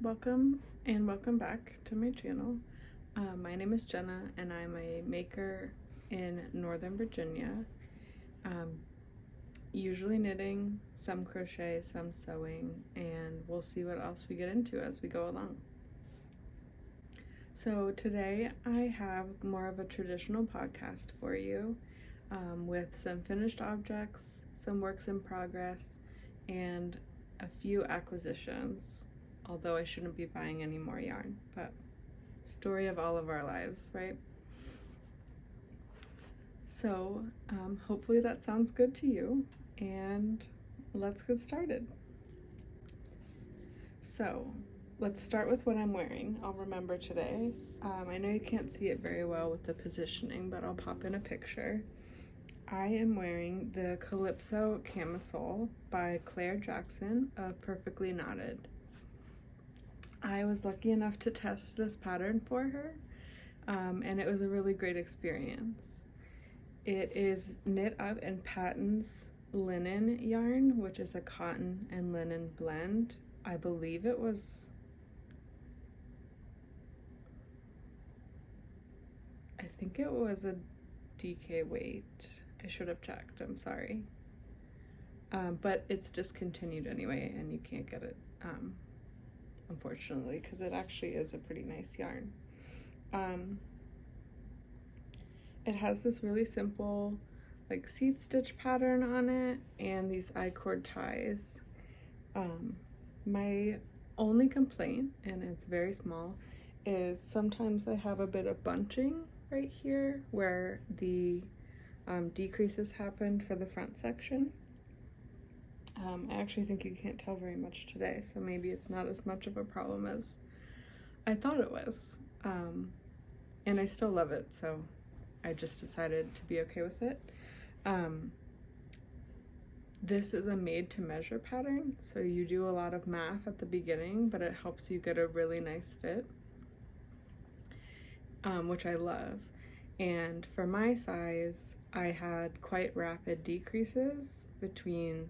Welcome back to my channel. My name is Jenna and I'm a maker in Northern Virginia, usually knitting, some crochet, some sewing, and we'll see what else we get into as we go along. So today I have more of a traditional podcast for you, with some finished objects, some works in progress, and a few acquisitions. Although I shouldn't be buying any more yarn, but story of all of our lives, right? So hopefully that sounds good to you, and let's get started. So let's start with what I'm wearing. I'll remember today. I know you can't see it very well with the positioning, but I'll pop in a picture. I am wearing the Calypso camisole by Claire Jackson of Perfectly Knotted. I was lucky enough to test this pattern for her, and it was a really great experience. It is knit up in Patton's linen yarn, which is a cotton and linen blend. I believe it was, I think it was a DK weight. I should have checked, I'm sorry. But it's discontinued anyway, and you can't get it, unfortunately, because it actually is a pretty nice yarn. It has this really simple like seed stitch pattern on it and these I-cord ties. My only complaint, and it's very small, is sometimes I have a bit of bunching right here where the decreases happened for the front section. I actually think you can't tell very much today, so maybe it's not as much of a problem as I thought it was. And I still love it, so I just decided to be okay with it. This is a made to measure pattern, so you do a lot of math at the beginning, but it helps you get a really nice fit, which I love. And for my size, I had quite rapid decreases between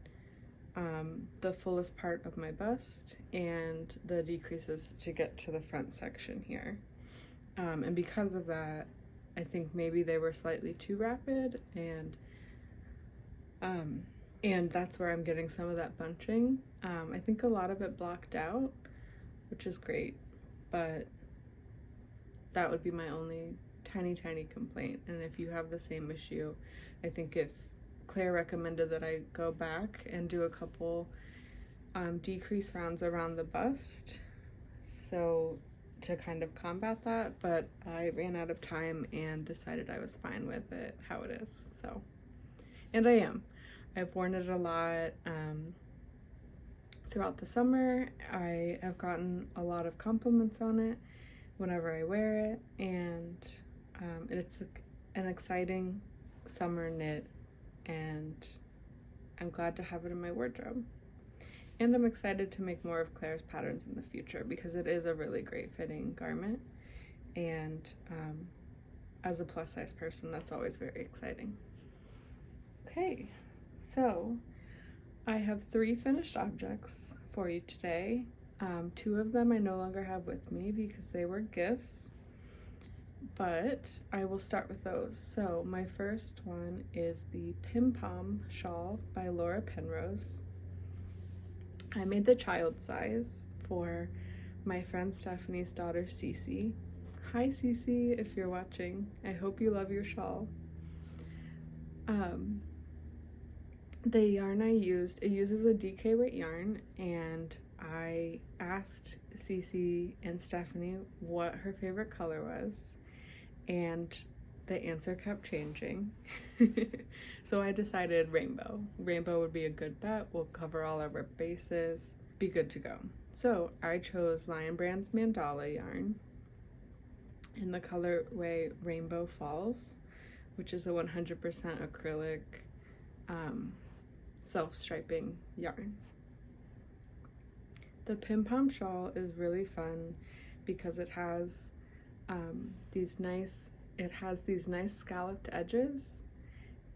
the fullest part of my bust and the decreases to get to the front section here. And because of that, I think maybe they were slightly too rapid, and that's where I'm getting some of that bunching. I think a lot of it blocked out, which is great, but that would be my only tiny complaint. And if you have the same issue, I think if Claire recommended that I go back and do a couple decrease rounds around the bust, so to kind of combat that, but I ran out of time and decided I was fine with it how it is. So, and I am. I've worn it a lot throughout the summer. I have gotten a lot of compliments on it whenever I wear it, and it's an exciting summer knit, and I'm glad to have it in my wardrobe. And I'm excited to make more of Claire's patterns in the future because it is a really great fitting garment, and as a plus size person, that's always very exciting. Okay, so I have 3 finished objects for you today. 2 of them I no longer have with me because they were gifts, but I will start with those. So my first one is the Pim Pom shawl by Laura Penrose. I made the child size for my friend Stephanie's daughter Cece. Hi Cece, if you're watching. I hope you love your shawl. The yarn I used, it uses a DK weight yarn, and I asked Cece and Stephanie what her favorite color was, and the answer kept changing. So I decided rainbow. Rainbow would be a good bet. We'll cover all of our bases, be good to go. So I chose Lion Brand's Mandala yarn in the colorway Rainbow Falls, which is a 100% acrylic self-striping yarn. The Pim Pom shawl is really fun because it has these nice scalloped edges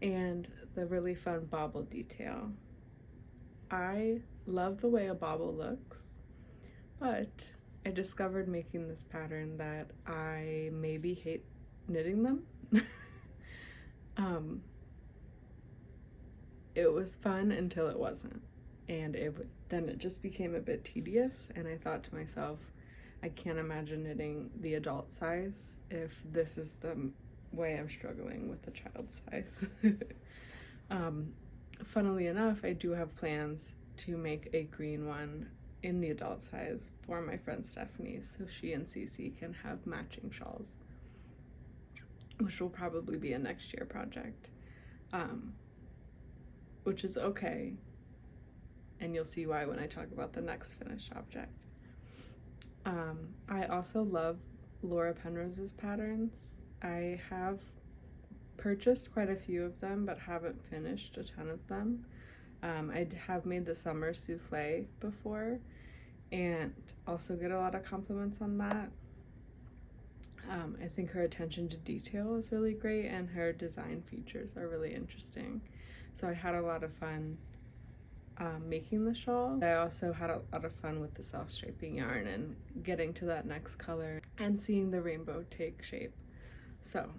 and the really fun bobble detail. I love the way a bobble looks, but I discovered making this pattern that I maybe hate knitting them. It was fun until it wasn't, and then it just became a bit tedious, and I thought to myself, I can't imagine knitting the adult size if this is the way I'm struggling with the child size. Funnily enough, I do have plans to make a green one in the adult size for my friend Stephanie, so she and Cece can have matching shawls, which will probably be a next year project, which is okay, and you'll see why when I talk about the next finished object. I also love Laura Penrose's patterns. I have purchased quite a few of them, but haven't finished a ton of them. I have made the summer souffle before, and also get a lot of compliments on that. I think her attention to detail is really great, and her design features are really interesting. So I had a lot of fun making the shawl. I also had a lot of fun with the self-striping yarn and getting to that next color and seeing the rainbow take shape. So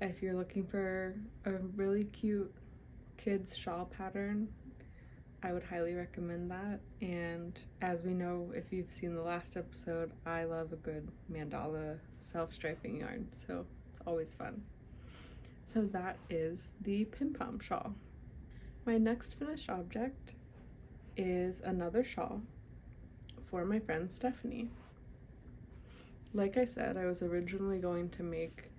if you're looking for a really cute kids shawl pattern, I would highly recommend that. And as we know, if you've seen the last episode, I love a good mandala self-striping yarn, so it's always fun. So that is the Pim Pom shawl. My next finished object is another shawl for my friend Stephanie. Like I said, I was originally going to make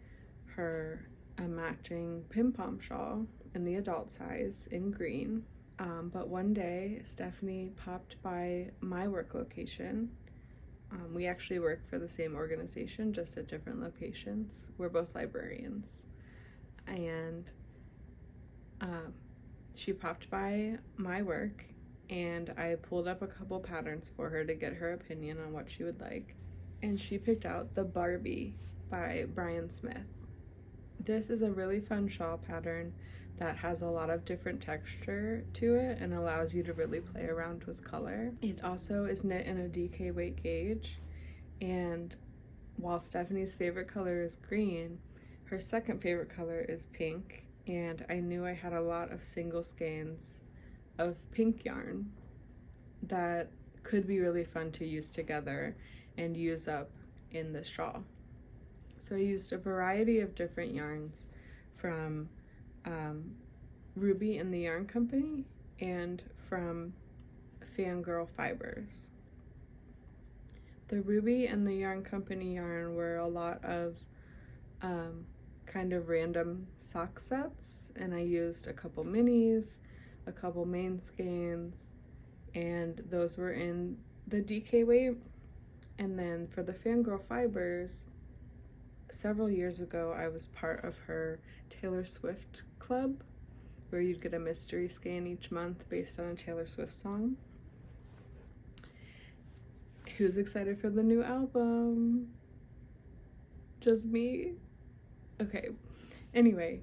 her a matching Pim Pom shawl in the adult size in green, but one day Stephanie popped by my work location. We actually work for the same organization, just at different locations. We're both librarians. And she popped by my work, and I pulled up a couple patterns for her to get her opinion on what she would like. And she picked out the Barbie by Brian Smith. This is a really fun shawl pattern that has a lot of different texture to it and allows you to really play around with color. It also is knit in a DK weight gauge, and while Stephanie's favorite color is green, her second favorite color is pink, and I knew I had a lot of single skeins of pink yarn that could be really fun to use together and use up in the shawl. So I used a variety of different yarns from Ruby and the Yarn Company and from Fangirl Fibers. The Ruby and the Yarn Company yarn were a lot of kind of random sock sets, and I used a couple minis, a couple main skeins, and those were in the DK weight. And then for the Fangirl Fibers, several years ago I was part of her Taylor Swift club, where you'd get a mystery skein each month based on a Taylor Swift song. Who's excited for the new album? Just me? Okay, anyway,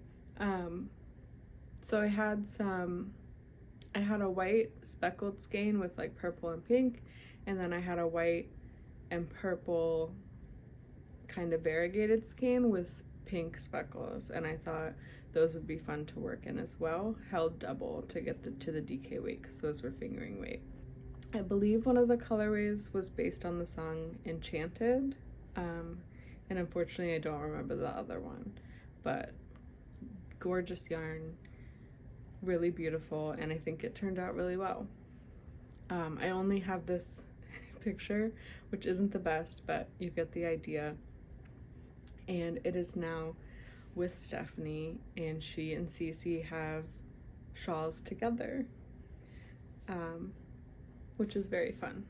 so I had a white speckled skein with like purple and pink, and then I had a white and purple kind of variegated skein with pink speckles, and I thought those would be fun to work in as well. Held double to get to the DK weight because those were fingering weight. I believe one of the colorways was based on the song Enchanted, and unfortunately I don't remember the other one, but gorgeous yarn, really beautiful, and I think it turned out really well. I only have this picture, which isn't the best, but you get the idea, and it is now with Stephanie, and she and Cece have shawls together, which is very fun,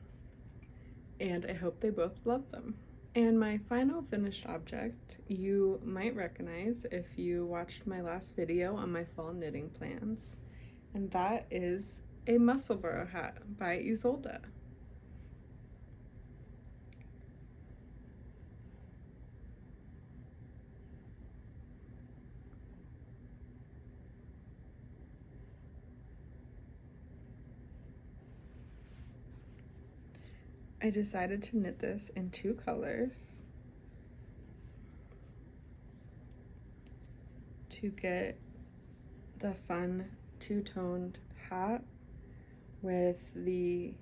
and I hope they both love them. And my final finished object you might recognize if you watched my last video on my fall knitting plans, and that is a Musselburgh hat by Isolde. I I decided to knit this in 2 colors to get the fun 2-toned hat with the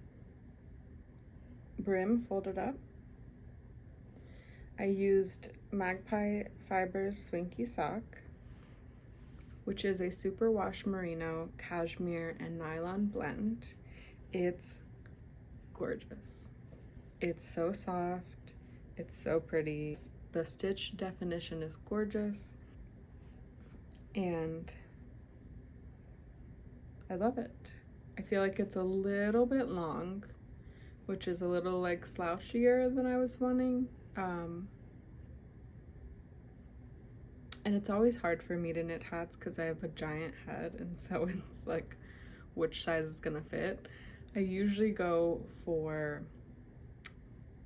brim folded up. I used Magpie Fibers Swinky Sock, which is a superwash merino, cashmere, and nylon blend. It's gorgeous. It's so soft, it's so pretty. The stitch definition is gorgeous, and I love it. I feel like it's a little bit long, which is a little like slouchier than I was wanting. And it's always hard for me to knit hats because I have a giant head, and so it's like which size is gonna fit. I usually go for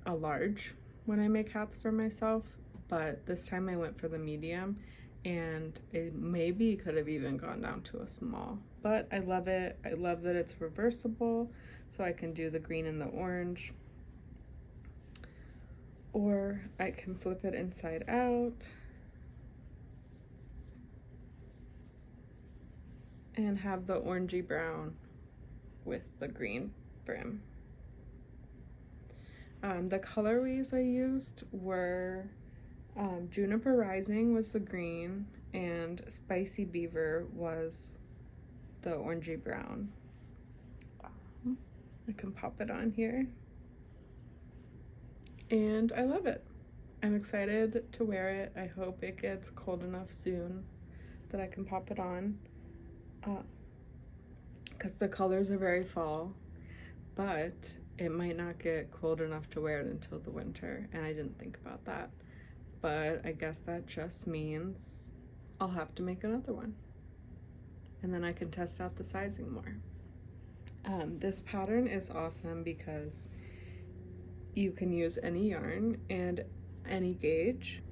a large when I make hats for myself, but this time I went for the medium, and it maybe could have even gone down to a small. But I love it. I love that it's reversible, so I can do the green and the orange, or I can flip it inside out and have the orangey brown with the green brim. The colorways I used were Juniper Rising was the green, and Spicy Beaver was the orangey brown. I can pop it on here, and I love it. I'm excited to wear it. I hope it gets cold enough soon that I can pop it on, because the colors are very fall, but it might not get cold enough to wear it until the winter, and I didn't think about that. But I guess that just means I'll have to make another one, and then I can test out the sizing more. This pattern is awesome because you can use any yarn and any gauge.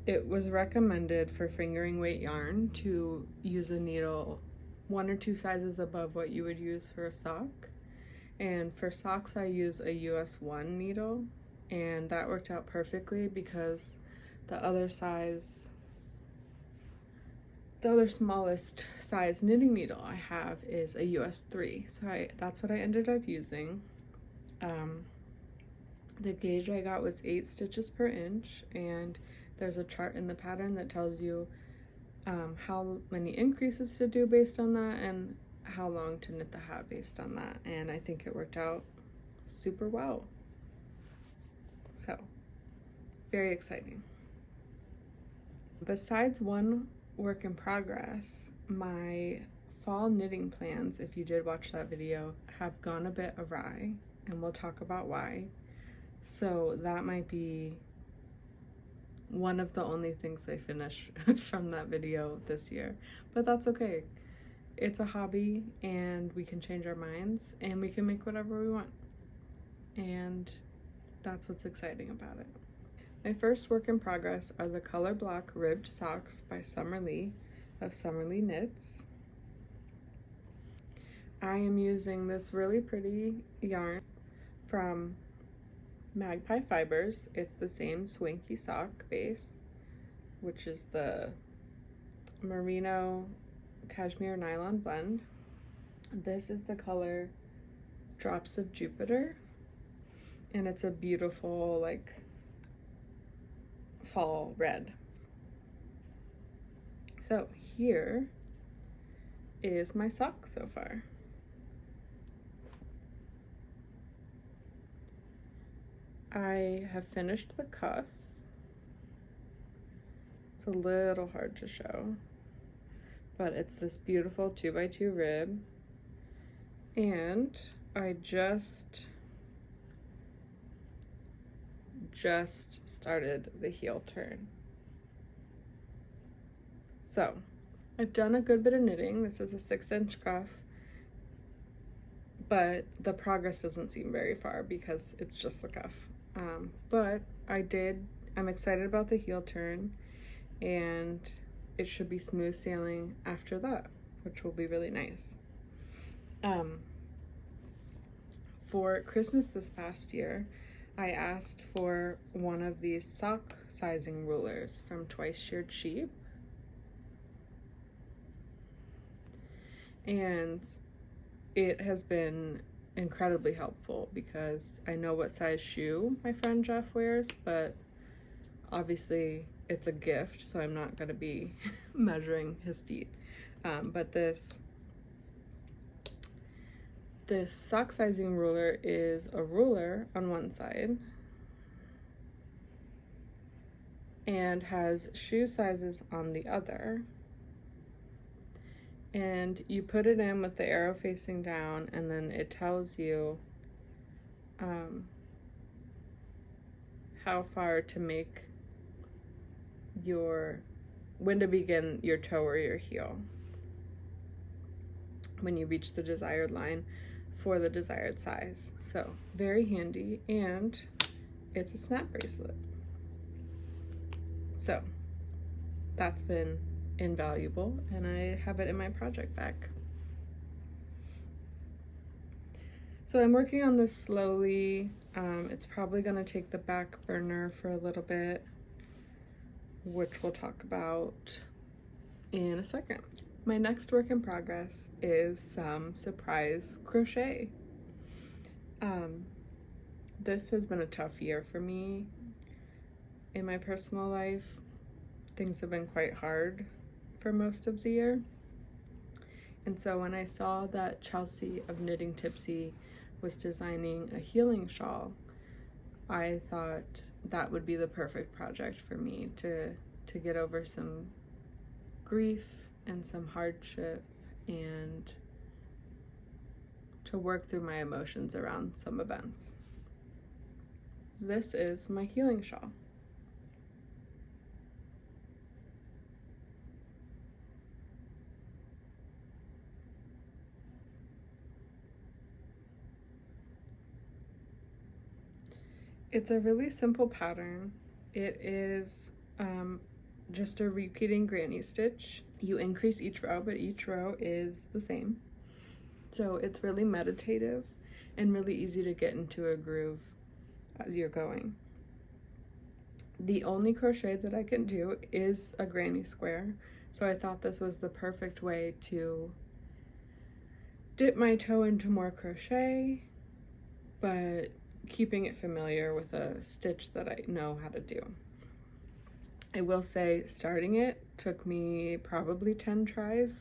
It was recommended for fingering weight yarn to use a needle 1 or 2 sizes above what you would use for a sock. And for socks, I use a US 1 needle, and that worked out perfectly because the other smallest size knitting needle I have is a US 3, so that's what I ended up using. The gauge I got was 8 stitches per inch, and there's a chart in the pattern that tells you how many increases to do based on that and how long to knit the hat based on that, and I think it worked out super well. So, very exciting. Besides one work in progress, my fall knitting plans, if you did watch that video, have gone a bit awry, and we'll talk about why. So that might be one of the only things I finish from that video this year, but that's okay. It's a hobby, and we can change our minds, and we can make whatever we want, and that's what's exciting about it. My first work in progress are the Color Block Ribbed Socks by Summer Lee of Summer Lee Knits. I am using this really pretty yarn from Magpie Fibers. It's the same Swinky Sock base, which is the merino cashmere nylon blend. This is the color Drops of Jupiter, and it's a beautiful like fall red. So here is my sock so far. I have finished the cuff. It's a little hard to show, but it's this beautiful 2x2 rib, and I just started the heel turn. So I've done a good bit of knitting. This is a 6-inch cuff, but the progress doesn't seem very far because it's just the cuff. But I'm excited about the heel turn, and it should be smooth sailing after that, which will be really nice. For Christmas this past year, I asked for one of these sock sizing rulers from Twice Sheared Sheep. And it has been incredibly helpful because I know what size shoe my friend Jeff wears, but obviously it's a gift, so I'm not going to be measuring his feet. But this sock sizing ruler is a ruler on one side and has shoe sizes on the other. And you put it in with the arrow facing down, and then it tells you how far to make when to begin your toe or your heel when you reach the desired line for the desired size. So very handy, and it's a snap bracelet. So that's been invaluable, and I have it in my project bag. So I'm working on this slowly. It's probably going to take the back burner for a little bit, which we'll talk about in a second. My next work in progress is some surprise crochet. This has been a tough year for me in my personal life. Things have been quite hard for most of the year. And so when I saw that Chelsea of Knitting Tipsy was designing a healing shawl, I thought that would be the perfect project for me to get over some grief and some hardship and to work through my emotions around some events. This is my healing shawl. It's a really simple pattern. It is just a repeating granny stitch. You increase each row, but each row is the same. So it's really meditative and really easy to get into a groove as you're going. The only crochet that I can do is a granny square, so I thought this was the perfect way to dip my toe into more crochet, but keeping it familiar with a stitch that I know how to do. I will say starting it took me probably 10 tries.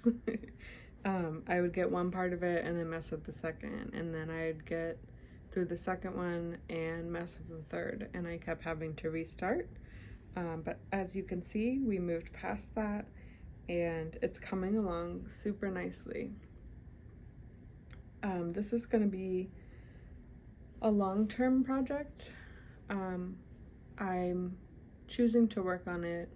I would get one part of it and then mess up the second, and then I'd get through the second one and mess up the third, and I kept having to restart. But as you can see, we moved past that and it's coming along super nicely. This is going to be a long-term project. I'm choosing to work on it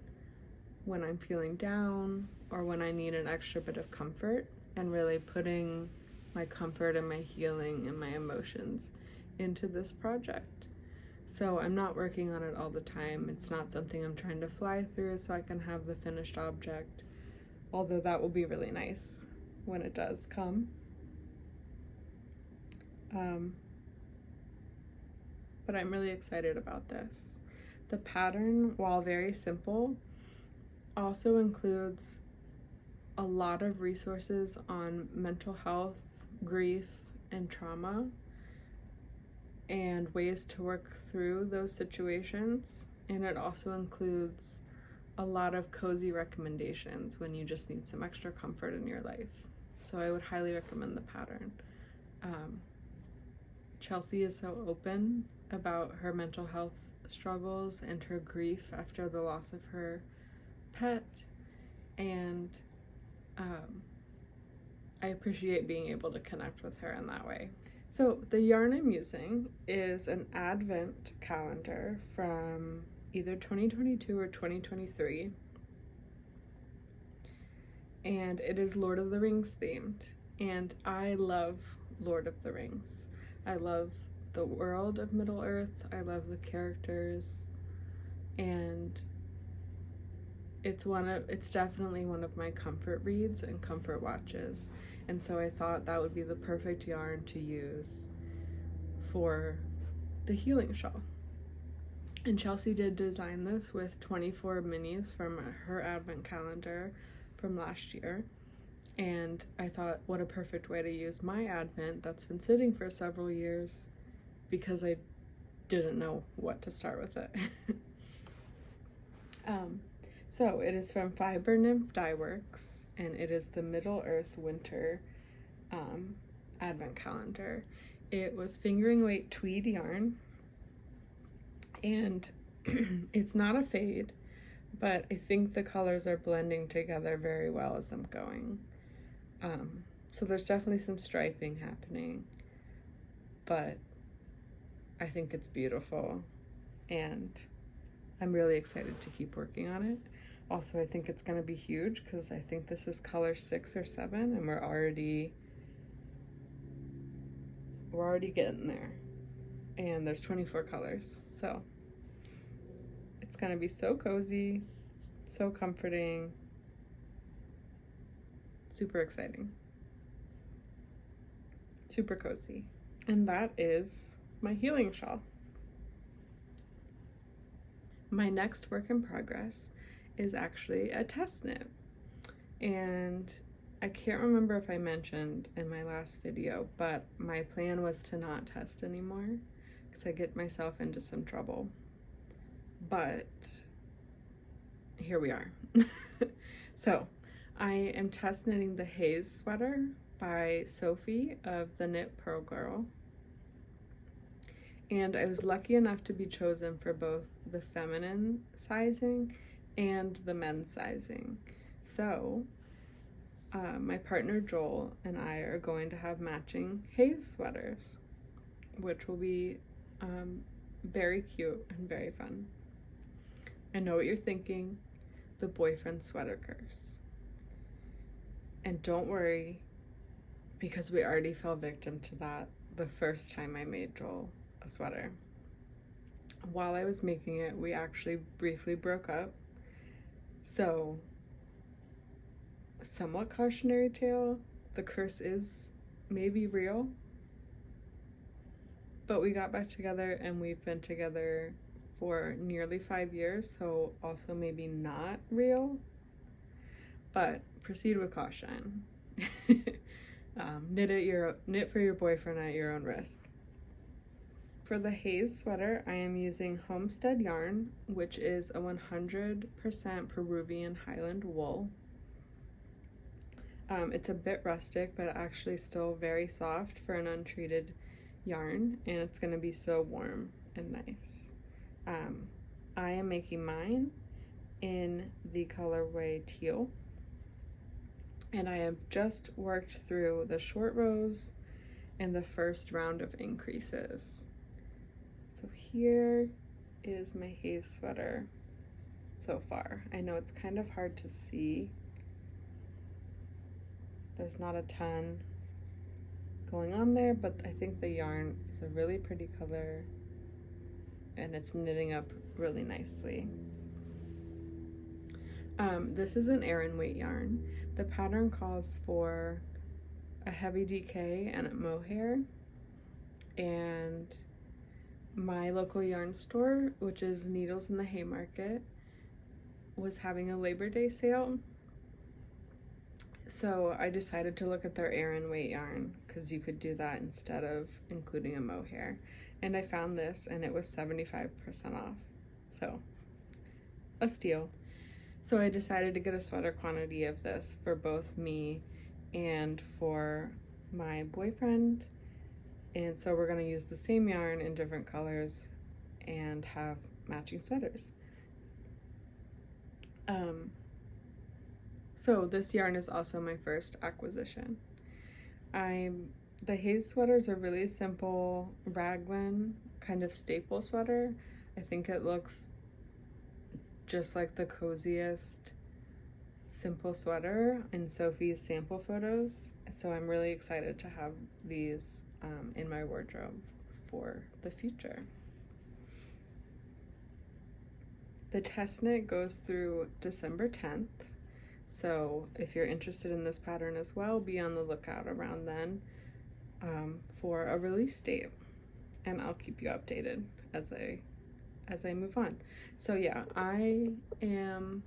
when I'm feeling down or when I need an extra bit of comfort, and really putting my comfort and my healing and my emotions into this project. So I'm not working on it all the time. It's not something I'm trying to fly through so I can have the finished object, although that will be really nice when it does come. But I'm really excited about this. The pattern, while very simple, also includes a lot of resources on mental health, grief, and trauma, and ways to work through those situations. And it also includes a lot of cozy recommendations when you just need some extra comfort in your life. So I would highly recommend the pattern. Chelsea is so open about her mental health struggles and her grief after the loss of her pet, and I appreciate being able to connect with her in that way. So the yarn I'm using is an advent calendar from either 2022 or 2023, and it is Lord of the Rings themed, and I love Lord of the Rings. I love the world of Middle Earth, I love the characters, and it's definitely one of my comfort reads and comfort watches, and so I thought that would be the perfect yarn to use for the healing shawl. And Chelsea did design this with 24 minis from her advent calendar from last year. And I thought, what a perfect way to use my advent that's been sitting for several years, because I didn't know what to start with it. So it is from Fiber Nymph Dye Works, and it is the Middle Earth Winter advent calendar. It was fingering weight tweed yarn, and it's not a fade, but I think the colors are blending together very well as I'm going. So there's definitely some striping happening, but I think it's beautiful, and I'm really excited to keep working on it. Also, I think it's going to be huge because I think this is color 6 or 7, and we're already getting there. And there's 24 colors, so it's going to be so cozy, so comforting, super exciting, super cozy. And that is my healing shawl. My next work in progress is actually a test knit, and I can't remember if I mentioned in my last video, but my plan was to not test anymore because I get myself into some trouble, but here we are. So I am test knitting the Haze sweater by Sophie of the Knit Pearl Girl, and I was lucky enough to be chosen for both the feminine sizing and the men's sizing. So my partner Joel and I are going to have matching Haze sweaters, which will be very cute and very fun. I know what you're thinking, the boyfriend sweater curse. And don't worry, because we already fell victim to that the first time I made Joel a sweater. While I was making it, we actually briefly broke up. So, somewhat cautionary tale, the curse is maybe real, but we got back together and we've been together for nearly 5 years, so also maybe not real, but proceed with caution. Knit for your boyfriend at your own risk. For the Haze sweater, I am using Homestead yarn, which is a 100% Peruvian Highland wool. It's a bit rustic, but actually still very soft for an untreated yarn, and it's going to be so warm and nice. I am making mine in the colorway teal, and I have just worked through the short rows and the first round of increases. So here is my Haze sweater so far. I know it's kind of hard to see. There's not a ton going on there, but I think the yarn is a really pretty color and it's knitting up really nicely. This is an Aran weight yarn. The pattern calls for a heavy DK and a mohair, and my local yarn store, which is Needles in the Haymarket, was having a Labor Day sale. So I decided to look at their Aran weight yarn because you could do that instead of including a mohair. And I found this and it was 75% off. So a steal. So I decided to get a sweater quantity of this for both me and for my boyfriend. And so we're going to use the same yarn in different colors and have matching sweaters. So this yarn is also my first acquisition. The Haze sweaters are really simple raglan kind of staple sweater. I think it looks just like the coziest simple sweater in Sophie's sample photos. So I'm really excited to have these in my wardrobe for the future. The test knit goes through December 10th. So if you're interested in this pattern as well, be on the lookout around then for a release date. and I'll keep you updated as I move on. So yeah, I am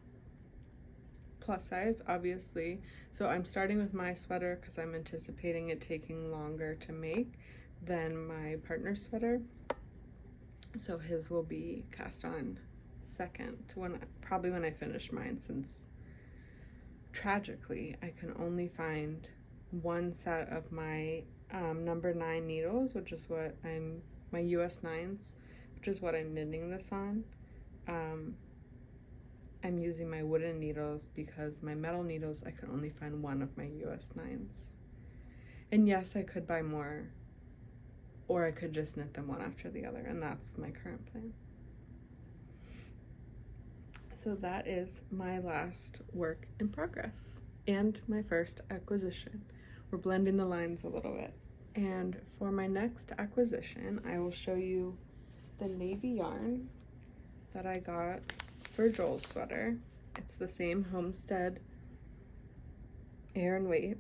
plus size, obviously. So I'm starting with my sweater because I'm anticipating it taking longer to make than my partner's sweater. So his will be cast on second, probably when I finish mine, since tragically I can only find one set of my number 9 needles, which is what my US 9s, which is what I'm knitting this on. I'm using my wooden needles because my metal needles, I can only find one of my US 9s. And yes, I could buy more, or I could just knit them one after the other, and that's my current plan. So that is my last work in progress and my first acquisition. We're blending the lines a little bit. And for my next acquisition, I will show you the navy yarn that I got for Joel's sweater. It's the same Homestead Air and Weight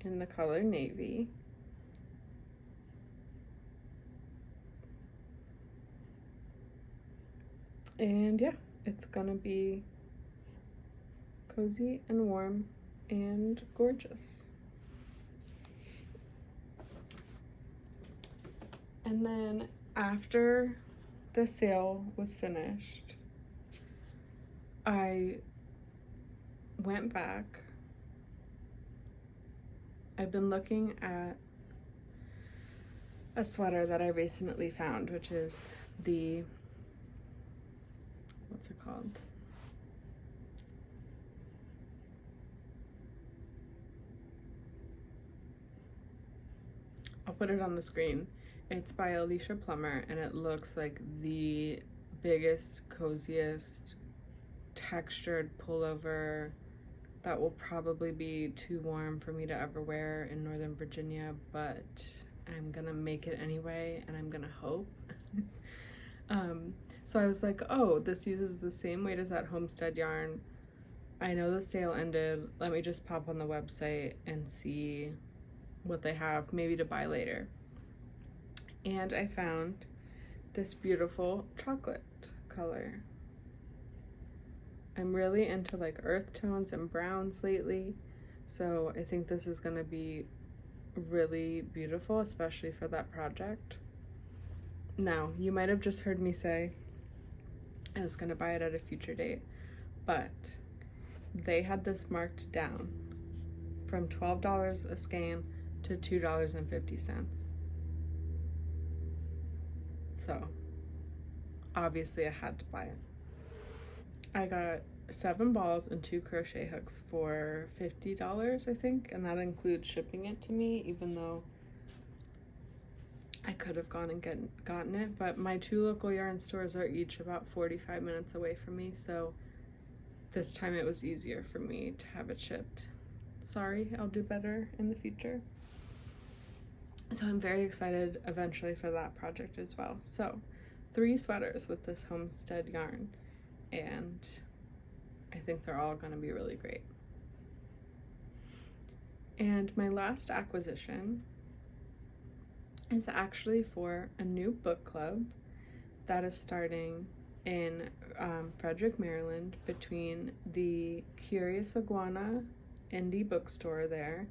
in the color navy. And yeah, it's gonna be cozy and warm and gorgeous. And then after the sale was finished, I went back. I've been looking at a sweater that I recently found, which is the, what's it called? I'll put it on the screen. It's by Alicia Plummer, and it looks like the biggest, coziest, textured pullover that will probably be too warm for me to ever wear in Northern Virginia, but I'm gonna make it anyway, and I'm gonna hope. So I was like, oh, this uses the same weight as that Homestead yarn. I know the sale ended. Let me just pop on the website and see what they have, maybe to buy later. And I found this beautiful chocolate color. I'm really into like earth tones and browns lately, so I think this is gonna be really beautiful, especially for that project. Now, you might have just heard me say I was gonna buy it at a future date, but they had this marked down from $12 a skein to $2.50. So obviously I had to buy it. I got 7 balls and 2 crochet hooks for $50, I think, and that includes shipping it to me, even though I could have gone and gotten it, but my 2 local yarn stores are each about 45 minutes away from me, so this time it was easier for me to have it shipped. Sorry, I'll do better in the future. So I'm very excited eventually for that project as well. So 3 sweaters with this Homestead yarn, and I think they're all gonna be really great. And my last acquisition is actually for a new book club that is starting in Frederick, Maryland, between the Curious Iguana indie bookstore there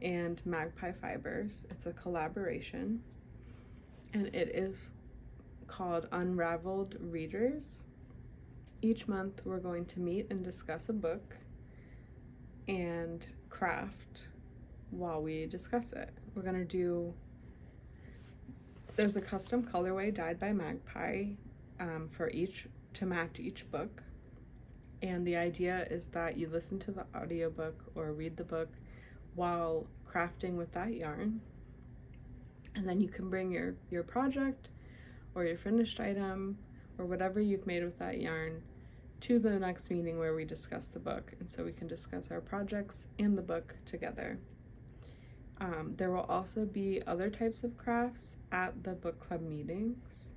and Magpie Fibers. It's a collaboration, and it is called Unraveled Readers. Each month we're going to meet and discuss a book and craft while we discuss it. We're gonna do, there's a custom colorway dyed by Magpie to match each book, and the idea is that you listen to the audiobook or read the book while crafting with that yarn, and then you can bring your project or your finished item or whatever you've made with that yarn to the next meeting where we discuss the book, and so we can discuss our projects and the book together. There will also be other types of crafts at the book club meetings.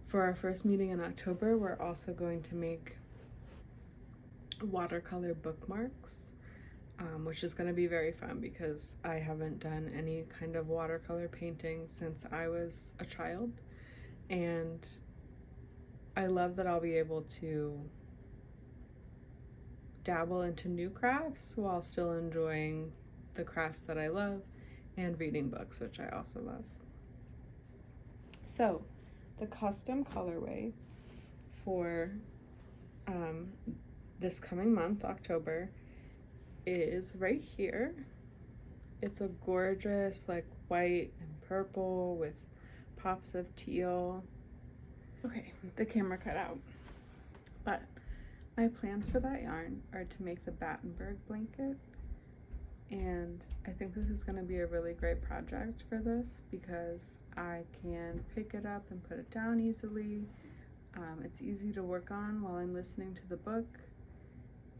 For our first meeting in October, we're also going to make watercolor bookmarks. which is going to be very fun because I haven't done any kind of watercolor painting since I was a child, and I love that I'll be able to dabble into new crafts while still enjoying the crafts that I love and reading books, which I also love. So the custom colorway for this coming month, October, is right here. It's a gorgeous like white and purple with pops of teal. Okay, the camera cut out. But my plans for that yarn are to make the Battenberg blanket. And I think this is going to be a really great project for this because I can pick it up and put it down easily. It's easy to work on while I'm listening to the book.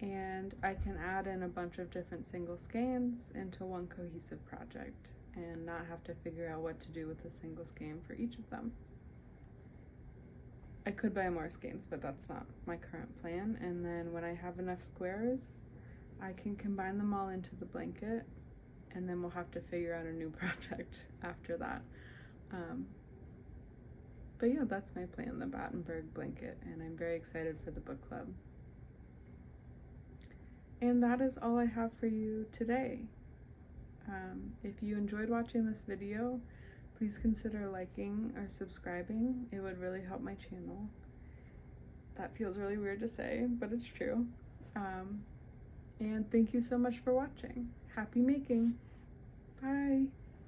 And I can add in a bunch of different single skeins into one cohesive project and not have to figure out what to do with a single skein for each of them. I could buy more skeins, but that's not my current plan. And then when I have enough squares, I can combine them all into the blanket, and then we'll have to figure out a new project after that. But yeah, that's my plan, the Battenberg blanket, and I'm very excited for the book club. And that is all I have for you today. If you enjoyed watching this video, please consider liking or subscribing. It would really help my channel. That feels really weird to say, but it's true. And thank you so much for watching. Happy making. Bye.